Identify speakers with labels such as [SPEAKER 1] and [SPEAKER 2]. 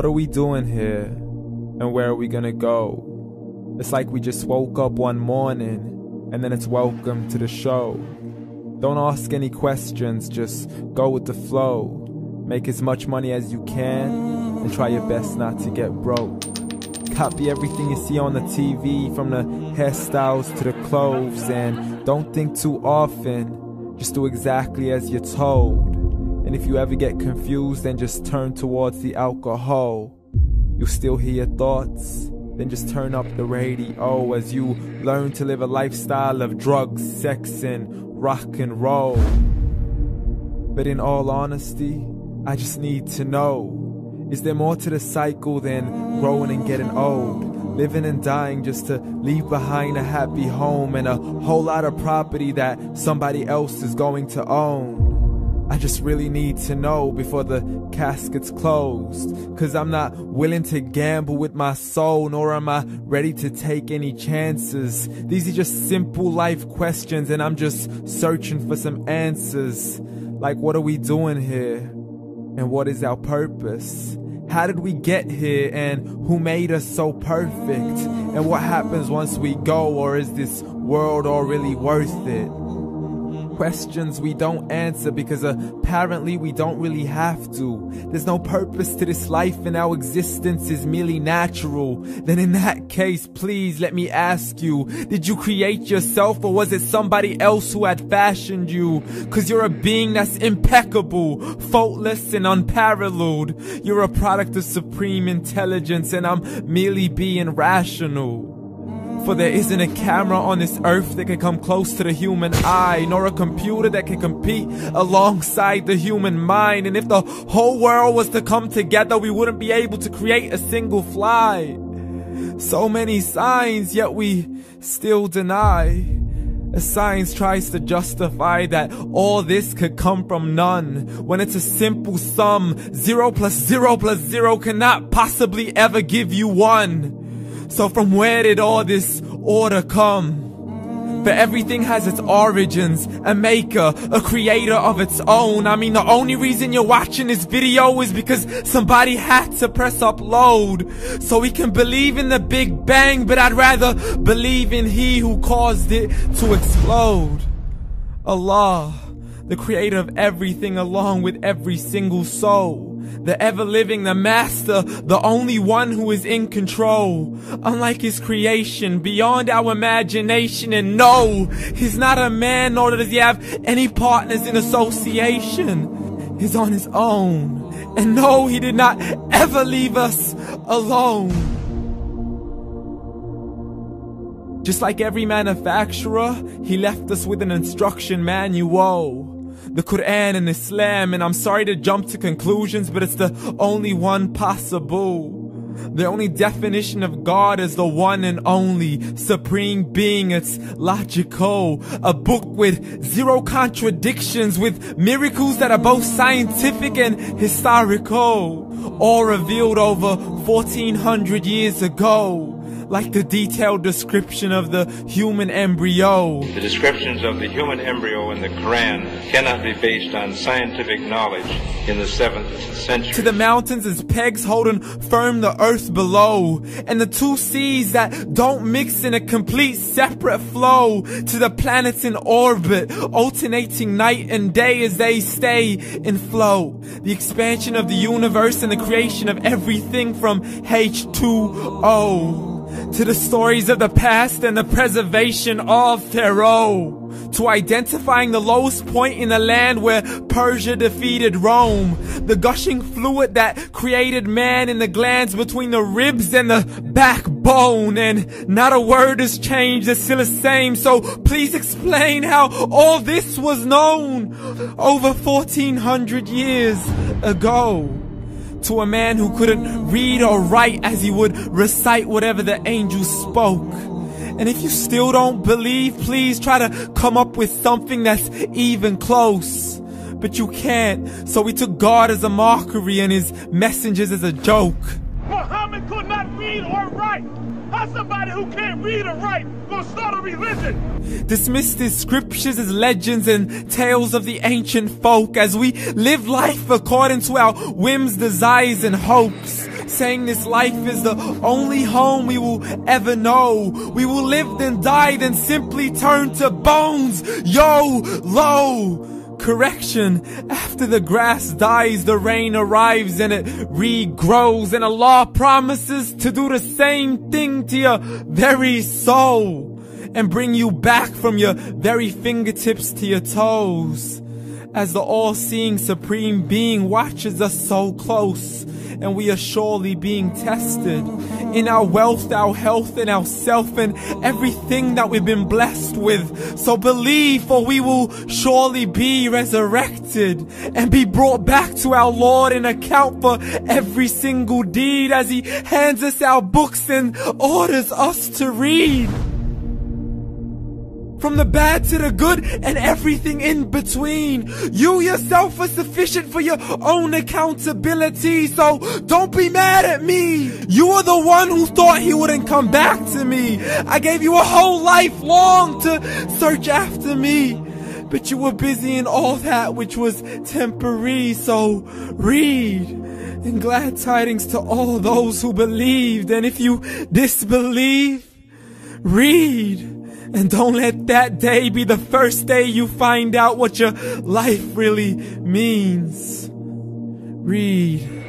[SPEAKER 1] What are we doing here? And where are we gonna go? It's like we just woke up one morning and then it's welcome to the show. Don't ask any questions, just go with the flow. Make as much money as you can and try your best not to get broke. Copy everything you see on the TV, from the hairstyles to the clothes, and don't think too often, just do exactly as you're told. And if you ever get confused, then just turn towards the alcohol. You'll still hear your thoughts, then just turn up the radio as you learn to live a lifestyle of drugs, sex, and rock and roll. But in all honesty, I just need to know, is there more to the cycle than growing and getting old? Living and dying just to leave behind a happy home and a whole lot of property that somebody else is going to own. I just really need to know before the casket's closed, 'cause I'm not willing to gamble with my soul, nor am I ready to take any chances. These are just simple life questions and I'm just searching for some answers. Like, what are we doing here? And what is our purpose? How did we get here, and who made us so perfect? And what happens once we go, or is this world all really worth it? Questions we don't answer because apparently we don't really have to. There's no purpose to this life and our existence is merely natural. Then in that case, please let me ask you, did you create yourself, or was it somebody else who had fashioned you? 'Cause you're a being that's impeccable, faultless and unparalleled. You're a product of supreme intelligence and I'm merely being rational. For there isn't a camera on this earth that can come close to the human eye, nor a computer that can compete alongside the human mind. And if the whole world was to come together, we wouldn't be able to create a single fly. So many signs, yet we still deny. As science tries to justify that all this could come from none, when it's a simple sum. 0 plus 0 plus 0 cannot possibly ever give you 1. So from where did all this order come? For everything has its origins, a maker, a creator of its own. I mean, the only reason you're watching this video is because somebody had to press upload. So we can believe in the Big Bang, but I'd rather believe in He who caused it to explode. Allah, the creator of everything along with every single soul. The ever-living, the master, the only one who is in control. Unlike his creation, beyond our imagination. And no, he's not a man, nor does he have any partners in association. He's on his own. And no, he did not ever leave us alone. Just like every manufacturer, he left us with an instruction manual. The Quran and Islam, and I'm sorry to jump to conclusions, but it's the only one possible. The only definition of God is the one and only supreme being. It's logical, a book with 0 contradictions, with miracles that are both scientific and historical, all revealed over 1400 years ago. Like the detailed description of the human embryo.
[SPEAKER 2] The descriptions of the human embryo in the Quran cannot be based on scientific knowledge in the 7th century.
[SPEAKER 1] To the mountains as pegs holding firm the earth below, and the 2 seas that don't mix in a complete separate flow. To the planets in orbit, alternating night and day as they stay in flow. The expansion of the universe and the creation of everything from H2O. To the stories of the past and the preservation of Pharaoh. To identifying the lowest point in the land where Persia defeated Rome. The gushing fluid that created man in the glands between the ribs and the backbone. And not a word has changed, it's still the same. So please explain how all this was known over 1400 years ago. To a man who couldn't read or write, as he would recite whatever the angels spoke. And if you still don't believe, please try to come up with something that's even close. But you can't, so we took God as a mockery and his messengers as a joke.
[SPEAKER 3] Muhammad could not read or write. How's somebody who can't read or write gonna start a religion?
[SPEAKER 1] Dismissed his scriptures as legends and tales of the ancient folk, as we live life according to our whims, desires, and hopes. saying this life is the only home we will ever know. We will live then die, then simply turn to bones. YOLO! Correction, after the grass dies, the rain arrives and it regrows, and Allah promises to do the same thing to your very soul and bring you back from your very fingertips to your toes, as the all-seeing supreme being watches us so close, and we are surely being tested in our wealth, our health, and our self, and everything that we've been blessed with. So believe, for we will surely be resurrected and be brought back to our Lord and account for every single deed, as He hands us our books and orders us to read. From the bad to the good and everything in between. You yourself are sufficient for your own accountability, so don't be mad at me. You are the one who thought He wouldn't come back to me. I gave you a whole life long to search after me, but you were busy in all that which was temporary. So read, and glad tidings to all those who believed. And if you disbelieve, read. And don't let that day be the first day you find out what your life really means. Read.